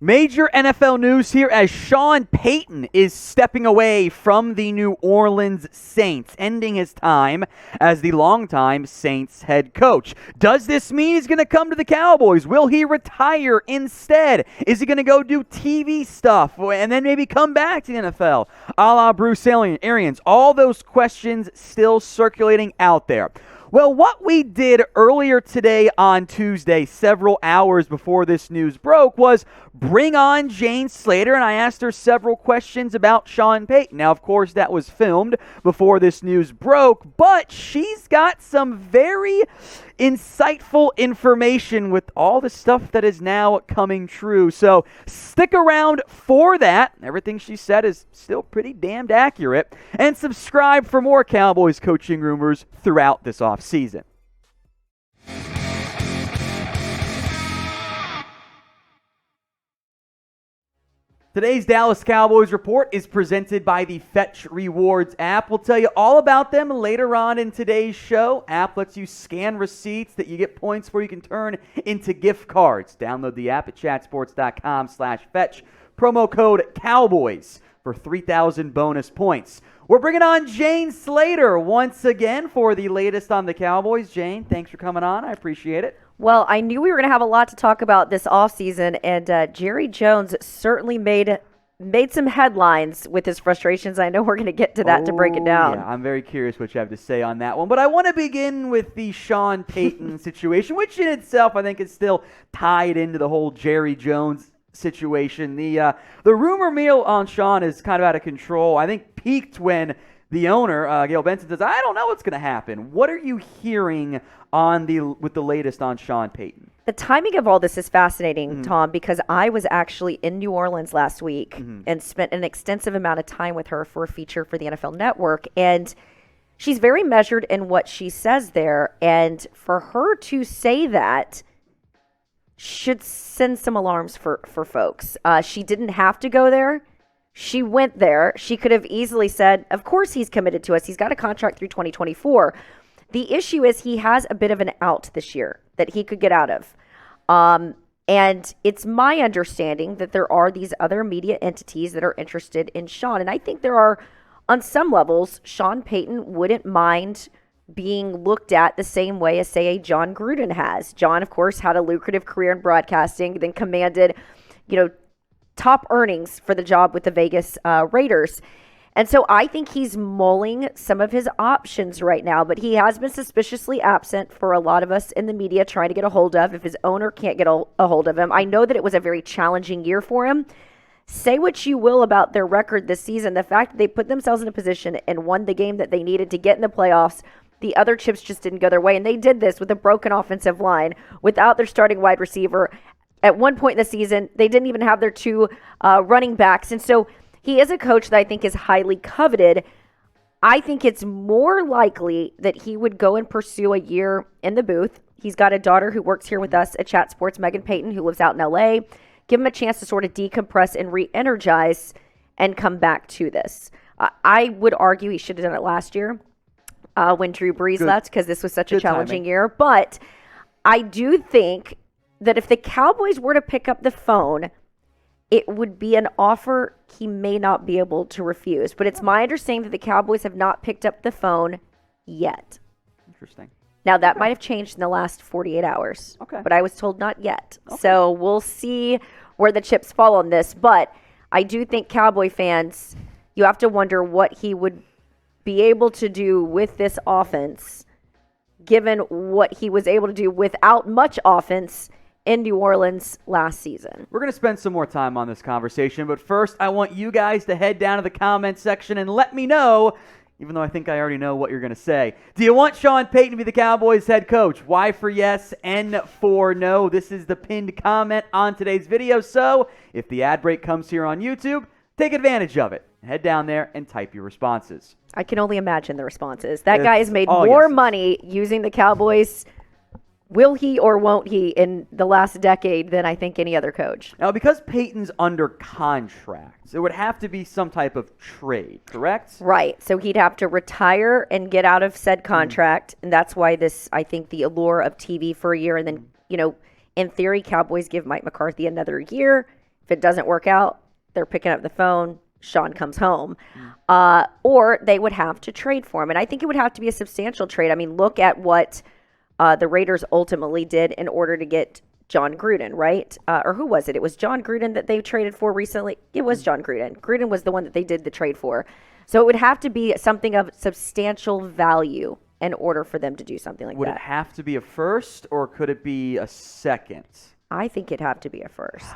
Major NFL news here as Sean Payton is stepping away from the New Orleans Saints, ending his time as the longtime Saints head coach. Does this mean he's going to come to the Cowboys? Will he retire instead? Is he going to go do TV stuff and then maybe come back to the NFL, a la Bruce Arians? All those questions still circulating out there. Well, what we did earlier today on Tuesday, several hours before this news broke, was bring on Jane Slater, and I asked her several questions about Sean Payton. Now, of course, that was filmed before this news broke, but she's got some very insightful information with all the stuff that is now coming true. So stick around for that. Everything she said is still pretty damned accurate. And subscribe for more Cowboys coaching rumors throughout this offseason. Today's Dallas Cowboys Report is presented by the Fetch Rewards app. We'll tell you all about them later on in today's show. App lets you scan receipts that you get points for you can turn into gift cards. Download the app at chatsports.com/fetch. Promo code Cowboys for 3,000 bonus points. We're bringing on Jane Slater once again for the latest on the Cowboys. Jane, thanks for coming on. I appreciate it. Well, I knew we were going to have a lot to talk about this offseason, and Jerry Jones certainly made some headlines with his frustrations. I know we're going to get to that to break it down. Yeah, I'm very curious what you have to say on that one. But I want to begin with the Sean Payton situation, which in itself I think is still tied into the whole Jerry Jones situation. The rumor mill on Sean is kind of out of control. I think peaked when the owner, Gail Benson, says, I don't know what's going to happen. What are you hearing with the latest on Sean Payton? The timing of all this is fascinating, Tom, because I was actually in New Orleans last week and spent an extensive amount of time with her for a feature for the NFL Network. And she's very measured in what she says there. And for her to say that should send some alarms for folks. She didn't have to go there. She went there. She could have easily said, of course he's committed to us. He's got a contract through 2024. The issue is he has a bit of an out this year that he could get out of. And it's my understanding that there are these other media entities that are interested in Sean. And I think there are, on some levels, Sean Payton wouldn't mind being looked at the same way as, say, a John Gruden has. John, of course, had a lucrative career in broadcasting, then commanded, top earnings for the job with the Vegas Raiders. And so I think he's mulling some of his options right now, but he has been suspiciously absent for a lot of us in the media trying to get a hold of if his owner can't get a hold of him. I know that it was a very challenging year for him. Say what you will about their record this season. The fact that they put themselves in a position and won the game that they needed to get in the playoffs, the other chips just didn't go their way. And they did this with a broken offensive line, without their starting wide receiver. At one point in the season, they didn't even have their two running backs. And so he is a coach that I think is highly coveted. I think it's more likely that he would go and pursue a year in the booth. He's got a daughter who works here with us at Chat Sports, Megan Payton, who lives out in LA. Give him a chance to sort of decompress and re-energize and come back to this. I would argue he should have done it last year when Drew Brees left, because this was such a challenging year. But I do think that if the Cowboys were to pick up the phone, it would be an offer he may not be able to refuse. But it's my understanding that the Cowboys have not picked up the phone yet. Interesting. Now, that might have changed in the last 48 hours. Okay. But I was told not yet. Okay. So we'll see where the chips fall on this. But I do think Cowboy fans, you have to wonder what he would be able to do with this offense, given what he was able to do without much offense in New Orleans last season. We're going to spend some more time on this conversation, but first I want you guys to head down to the comment section and let me know, even though I think I already know what you're going to say. Do you want Sean Payton to be the Cowboys head coach? Y for yes, N for no. This is the pinned comment on today's video, so if the ad break comes here on YouTube, take advantage of it. Head down there and type your responses. I can only imagine the responses. That guy has made more money using the Cowboys, will he or won't he, in the last decade than I think any other coach. Now, because Payton's under contract, there would have to be some type of trade, correct? Right. So he'd have to retire and get out of said contract. And that's why this, I think, the allure of TV for a year. And then, in theory, Cowboys give Mike McCarthy another year. If it doesn't work out, they're picking up the phone. Sean comes home. Or they would have to trade for him. And I think it would have to be a substantial trade. I mean, look at what the Raiders ultimately did in order to get John Gruden, right? Or who was it? It was John Gruden that they traded for recently. It was John Gruden. Gruden was the one that they did the trade for. So it would have to be something of substantial value in order for them to do something like that. Would it have to be a first, or could it be a second? I think it'd have to be a first.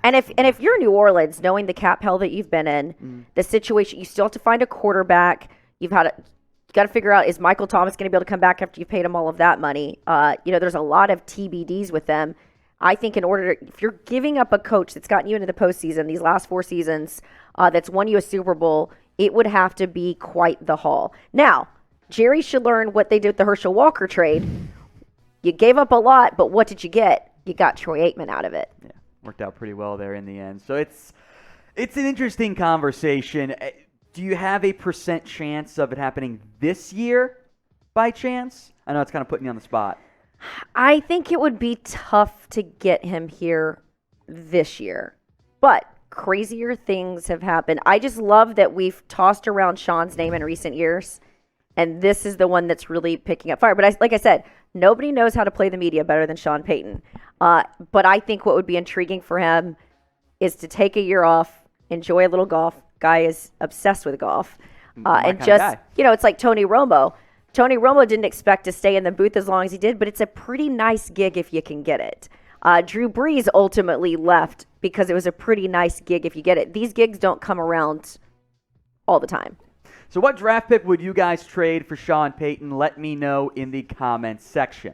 And if you're New Orleans, knowing the cap hell that you've been in, the situation, you still have to find a quarterback. You got to figure out, is Michael Thomas going to be able to come back after you've paid him all of that money? There's a lot of TBDs with them. I think if you're giving up a coach that's gotten you into the postseason these last 4 seasons, that's won you a Super Bowl, it would have to be quite the haul. Now, Jerry should learn what they did with the Herschel Walker trade. You gave up a lot, but what did you get? You got Troy Aikman out of it. Yeah, worked out pretty well there in the end. So it's an interesting conversation. Do you have a % chance of it happening this year by chance? I know it's kind of putting you on the spot. I think it would be tough to get him here this year, but crazier things have happened. I just love that we've tossed around Sean's name in recent years, and this is the one that's really picking up fire. But like I said, nobody knows how to play the media better than Sean Payton. But I think what would be intriguing for him is to take a year off, enjoy a little golf. Guy is obsessed with golf. And just, it's like Tony Romo. Tony Romo didn't expect to stay in the booth as long as he did, but it's a pretty nice gig if you can get it. Drew Brees ultimately left because it was a pretty nice gig if you get it. These gigs don't come around all the time. So what draft pick would you guys trade for Sean Payton? Let me know in the comments section.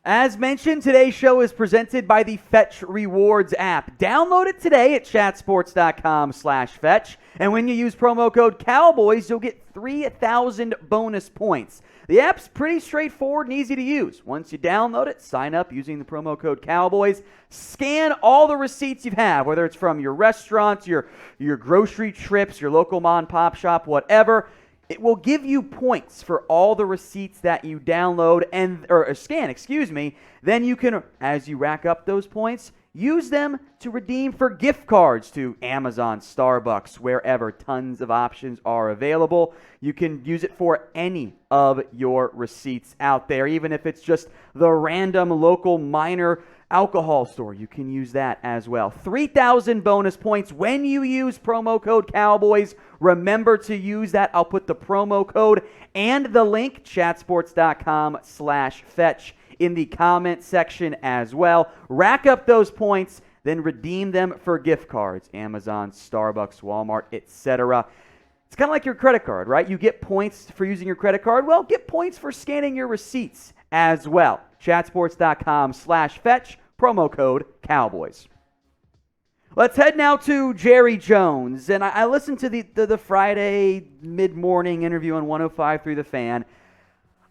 As mentioned, today's show is presented by the Fetch Rewards app. Download it today at chatsports.com/fetch. And when you use promo code Cowboys, you'll get 3,000 bonus points. The app's pretty straightforward and easy to use. Once you download it, sign up using the promo code Cowboys. Scan all the receipts you have, whether it's from your restaurants, your grocery trips, your local mom and pop shop, whatever. It will give you points for all the receipts that you download or scan, Then you can, as you rack up those points, use them to redeem for gift cards to Amazon, Starbucks, wherever. Tons of options are available. You can use it for any of your receipts out there, even if it's just the random local minor alcohol store. You can use that as well. 3,000 bonus points when you use promo code Cowboys. Remember to use that. I'll put the promo code and the link, chatsports.com/fetch, in the comment section as well. Rack up those points, then redeem them for gift cards. Amazon, Starbucks, Walmart, etc. It's kind of like your credit card, right? You get points for using your credit card. Well, get points for scanning your receipts as well. chatsports.com/fetch, promo code Cowboys. Let's head now to Jerry Jones. And I listened to the Friday mid-morning interview on 105 The Fan.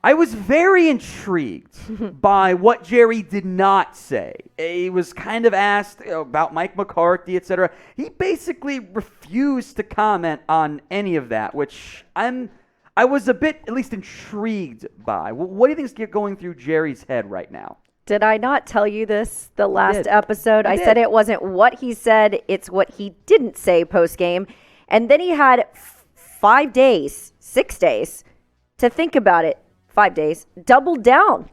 I was very intrigued by what Jerry did not say. He was kind of asked about Mike McCarthy, etc. He basically refused to comment on any of that, which I was a bit, at least, intrigued by. What do you think is going through Jerry's head right now? Did I not tell you this the last episode? I said it wasn't what he said, it's what he didn't say post-game. And then he had 5 days, 6 days to think about it. 5 days, doubled down.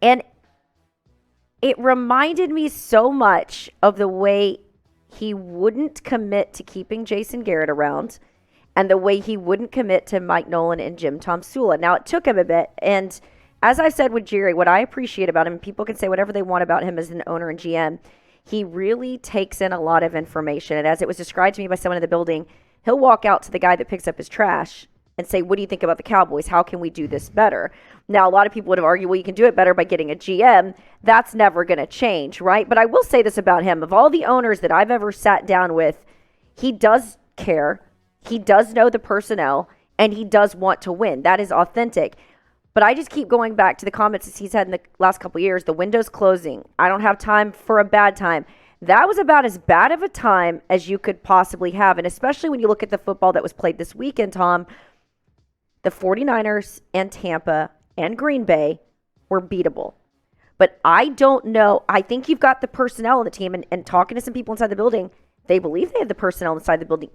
And it reminded me so much of the way he wouldn't commit to keeping Jason Garrett around and the way he wouldn't commit to Mike Nolan and Jim Tomsula. Now, it took him a bit, and as I've said with Jerry, what I appreciate about him, people can say whatever they want about him as an owner and GM, he really takes in a lot of information. And as it was described to me by someone in the building, he'll walk out to the guy that picks up his trash and say, what do you think about the Cowboys? How can we do this better? Now, a lot of people would have argued, well, you can do it better by getting a GM. That's never going to change, right? But I will say this about him. Of all the owners that I've ever sat down with, he does care. He does know the personnel, and he does want to win. That is authentic. But I just keep going back to the comments that he's had in the last couple of years. The window's closing. I don't have time for a bad time. That was about as bad of a time as you could possibly have. And especially when you look at the football that was played this weekend, Tom, the 49ers and Tampa and Green Bay were beatable. But I don't know. I think you've got the personnel on the team, and talking to some people inside the building, they believe they have the personnel inside the building,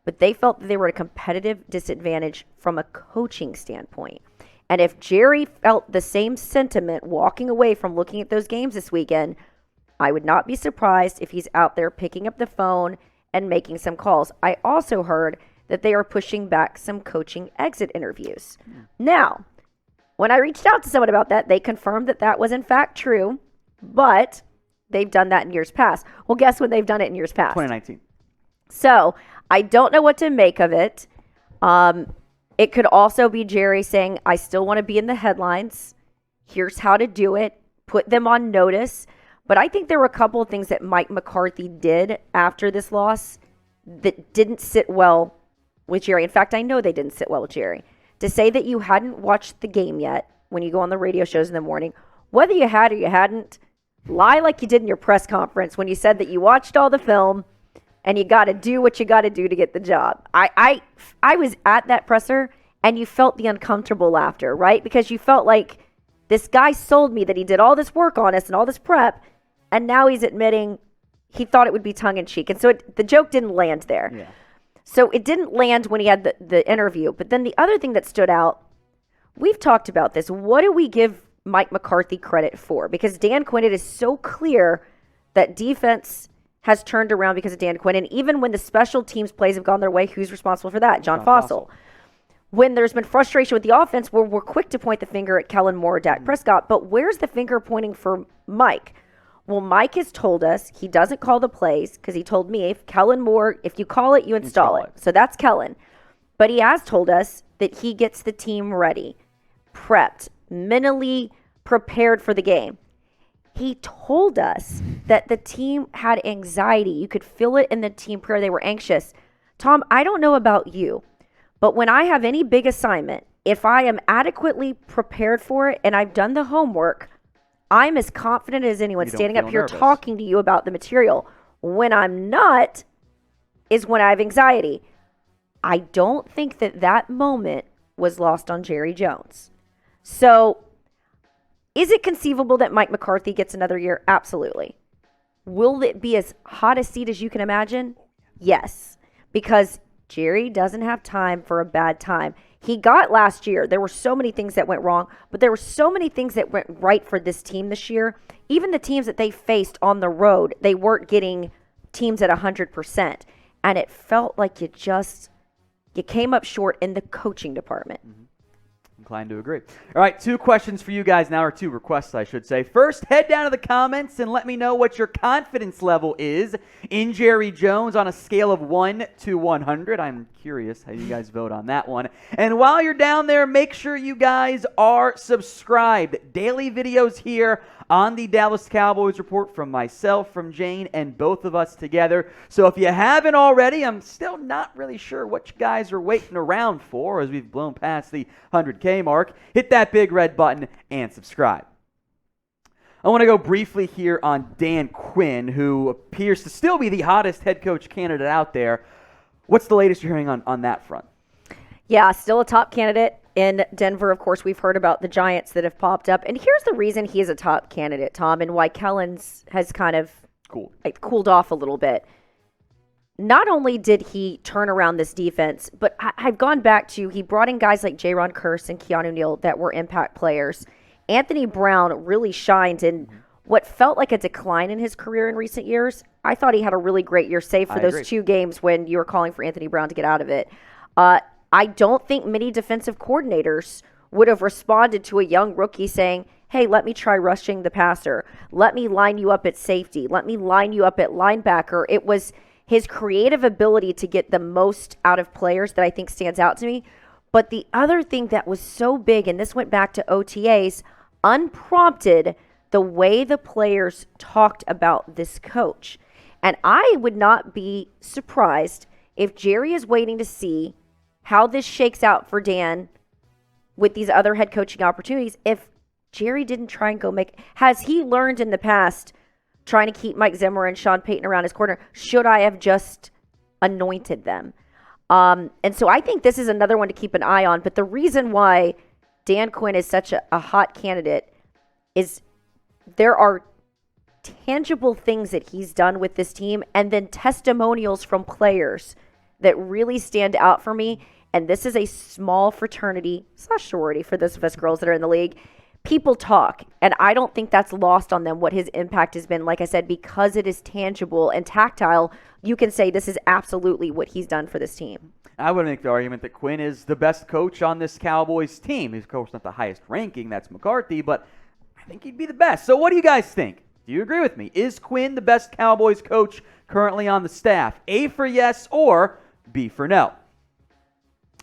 but they felt that they were at a competitive disadvantage from a coaching standpoint. And if Jerry felt the same sentiment walking away from looking at those games this weekend, I would not be surprised if he's out there picking up the phone and making some calls. I also heard that they are pushing back some coaching exit interviews. Now, when I reached out to someone about that, they confirmed that that was in fact true, but they've done that in years past. Well, guess when they've done it in years past? 2019. So I don't know what to make of it. It could also be Jerry saying, I still want to be in the headlines. Here's how to do it. Put them on notice. But I think there were a couple of things that Mike McCarthy did after this loss that didn't sit well with Jerry. In fact, I know they didn't sit well with Jerry. To say that you hadn't watched the game yet when you go on the radio shows in the morning, whether you had or you hadn't, lie like you did in your press conference when you said that you watched all the film and you got to do what you got to do to get the job. I was at that presser and you felt the uncomfortable laughter, right? Because you felt like this guy sold me that he did all this work on us and all this prep, and now he's admitting he thought it would be tongue-in-cheek. And so the joke didn't land there. Yeah. So it didn't land when he had the interview. But then the other thing that stood out, we've talked about this. What do we give Mike McCarthy credit for? Because Dan Quinn, it is so clear that defense has turned around because of Dan Quinn. And even when the special teams plays have gone their way, who's responsible for that? John Fossil. When there's been frustration with the offense, we're quick to point the finger at Kellen Moore, Dak Prescott. But where's the finger pointing for Mike? Well, Mike has told us he doesn't call the plays because he told me if Kellen Moore, if you call it, you install it. So that's Kellen. But he has told us that he gets the team ready, prepped, mentally prepared for the game. He told us that the team had anxiety. You could feel it in the team prayer. They were anxious. Tom, I don't know about you, but when I have any big assignment, if I am adequately prepared for it and I've done the homework, I'm as confident as anyone standing up here talking to you about the material. When I'm not is when I have anxiety. I don't think that moment was lost on Jerry Jones. So is it conceivable that Mike McCarthy gets another year? Absolutely. Will it be as hot a seat as you can imagine? Yes, because Jerry doesn't have time for a bad time. He got last year. There were so many things that went wrong, but there were so many things that went right for this team this year. Even the teams that they faced on the road, they weren't getting teams at 100%. And it felt like you came up short in the coaching department. Mm-hmm. Inclined to agree. All right, 2 questions for you guys now, or 2 requests, I should say. First, head down to the comments and let me know what your confidence level is in Jerry Jones on a scale of 1 to 100. I'm curious how you guys vote on that one. And while you're down there, make sure you guys are subscribed. Daily videos here on the Dallas Cowboys Report from myself, from Jane, and both of us together. So if you haven't already, I'm still not really sure what you guys are waiting around for as we've blown past the 100K mark. Hit that big red button and subscribe. I want to go briefly here on Dan Quinn, who appears to still be the hottest head coach candidate out there. What's the latest you're hearing on that front? Yeah, still a top candidate in Denver. Of course, we've heard about the Giants that have popped up. And here's the reason he is a top candidate, Tom, and why Kellen's has kind of cooled off a little bit. Not only did he turn around this defense, but I've gone back to he brought in guys like Jaron Kearse and Keanu Neal that were impact players. Anthony Brown really shined in what felt like a decline in his career in recent years. I thought he had a really great year, save for those 2 games when you were calling for Anthony Brown to get out of it. I don't think many defensive coordinators would have responded to a young rookie saying, hey, let me try rushing the passer. Let me line you up at safety. Let me line you up at linebacker. It was his creative ability to get the most out of players that I think stands out to me. But the other thing that was so big, and this went back to OTAs, unprompted, the way the players talked about this coach. And I would not be surprised if Jerry is waiting to see how this shakes out for Dan with these other head coaching opportunities. If Jerry didn't try and go has he learned in the past trying to keep Mike Zimmer and Sean Payton around his corner? Should I have just anointed them? And so I think this is another one to keep an eye on. But the reason why Dan Quinn is such a hot candidate is there are tangible things that he's done with this team, and then testimonials from players that really stand out for me. And this is a small fraternity / sorority for those of us girls that are in the league. People talk, and I don't think that's lost on them what his impact has been. Like I said, because it is tangible and tactile, you can say this is absolutely what he's done for this team. I would make the argument that Quinn is the best coach on this Cowboys team. He's, of course, not the highest ranking. That's McCarthy, but I think he'd be the best. So what do you guys think? Do you agree with me? Is Quinn the best Cowboys coach currently on the staff? A for yes or B for no?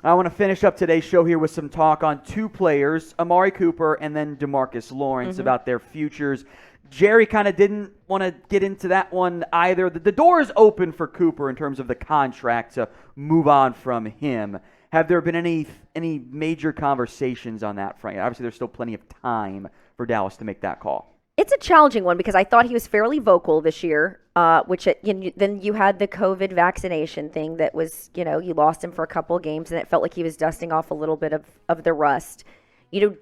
I want to finish up today's show here with some talk on two players, Amari Cooper and then DeMarcus Lawrence, about their futures. Jerry kind of didn't want to get into that one either. The door is open for Cooper in terms of the contract to move on from him. Have there been any major conversations on that front? Obviously, there's still plenty of time for Dallas to make that call. It's a challenging one because I thought he was fairly vocal this year, then you had the COVID vaccination thing that was, you lost him for a couple of games, and it felt like he was dusting off a little bit of the rust. You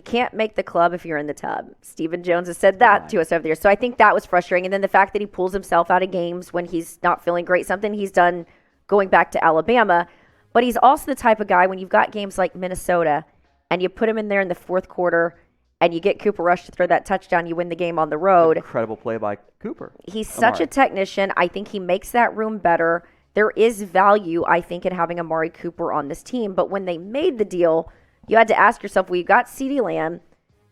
can't make the club if you're in the tub. Stephen Jones has said that to us over the years. So I think that was frustrating. And then the fact that he pulls himself out of games when he's not feeling great, something he's done going back to Alabama. But he's also the type of guy, when you've got games like Minnesota and you put him in there in the fourth quarter and you get Cooper Rush to throw that touchdown, you win the game on the road. Incredible play by Cooper. He's such a technician. I think he makes that room better. There is value, I think, in having Amari Cooper on this team. But when they made the deal, you had to ask yourself, well, you've got CeeDee Lamb,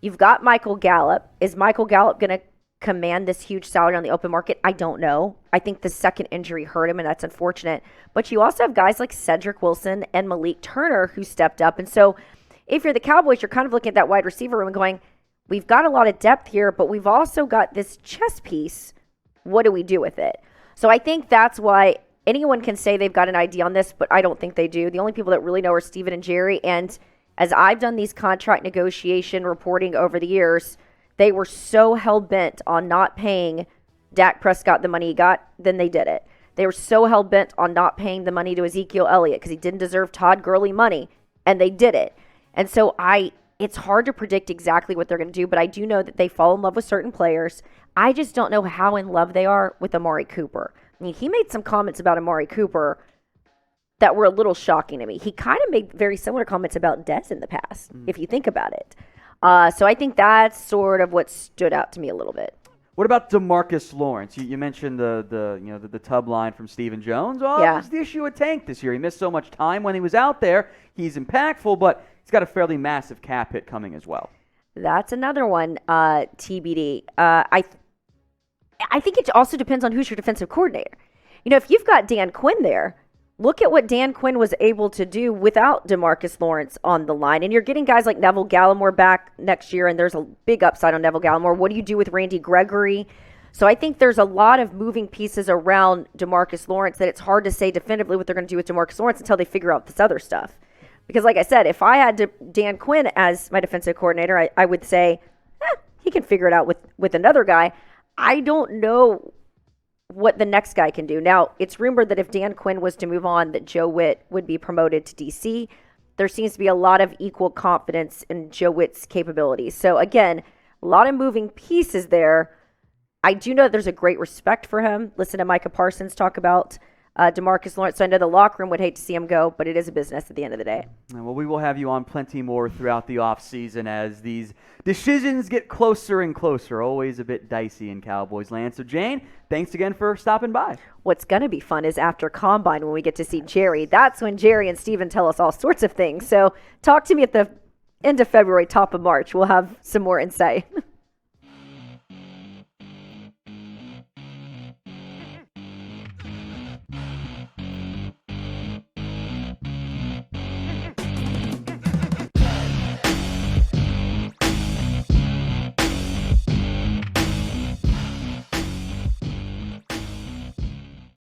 you've got Michael Gallup. Is Michael Gallup going to command this huge salary on the open market? I don't know. I think the second injury hurt him, and that's unfortunate. But you also have guys like Cedric Wilson and Malik Turner who stepped up. And so if you're the Cowboys, you're kind of looking at that wide receiver room and going, we've got a lot of depth here, but we've also got this chess piece. What do we do with it? So I think that's why anyone can say they've got an idea on this, but I don't think they do. The only people that really know are Steven and Jerry. And as I've done these contract negotiation reporting over the years, they were so hell-bent on not paying Dak Prescott the money he got, then they did it. They were so hell-bent on not paying the money to Ezekiel Elliott because he didn't deserve Todd Gurley money, and they did it. And so it's hard to predict exactly what they're going to do, but I do know that they fall in love with certain players. I just don't know how in love they are with Amari Cooper. I mean, he made some comments about Amari Cooper that were a little shocking to me. He kind of made very similar comments about Dez in the past, if you think about it. So I think that's sort of what stood out to me a little bit. What about DeMarcus Lawrence? You mentioned the tub line from Stephen Jones. Well, What's the issue with Tank this year? He missed so much time when he was out there. He's impactful, but he's got a fairly massive cap hit coming as well. That's another one, TBD. I think it also depends on who's your defensive coordinator. If you've got Dan Quinn there, look at what Dan Quinn was able to do without DeMarcus Lawrence on the line. And you're getting guys like Neville Gallimore back next year, and there's a big upside on Neville Gallimore. What do you do with Randy Gregory? So I think there's a lot of moving pieces around DeMarcus Lawrence that it's hard to say definitively what they're going to do with DeMarcus Lawrence until they figure out this other stuff. Because like I said, if I had Dan Quinn as my defensive coordinator, I would say, he can figure it out with another guy. I don't know what the next guy can do. Now, it's rumored that if Dan Quinn was to move on, that Joe Witt would be promoted to DC. There seems to be a lot of equal confidence in Joe Witt's capabilities. So again, a lot of moving pieces there. I do know that there's a great respect for him. Listen to Micah Parsons talk about DeMarcus Lawrence. So I know the locker room would hate to see him go, but it is a business at the end of the day. Well, we will have you on plenty more throughout the offseason as these decisions get closer and closer. Always a bit dicey in Cowboys land. So, Jane, thanks again for stopping by. What's going to be fun is after Combine when we get to see Jerry. That's when Jerry and Steven tell us all sorts of things. So talk to me at the end of February, top of March. We'll have some more insight.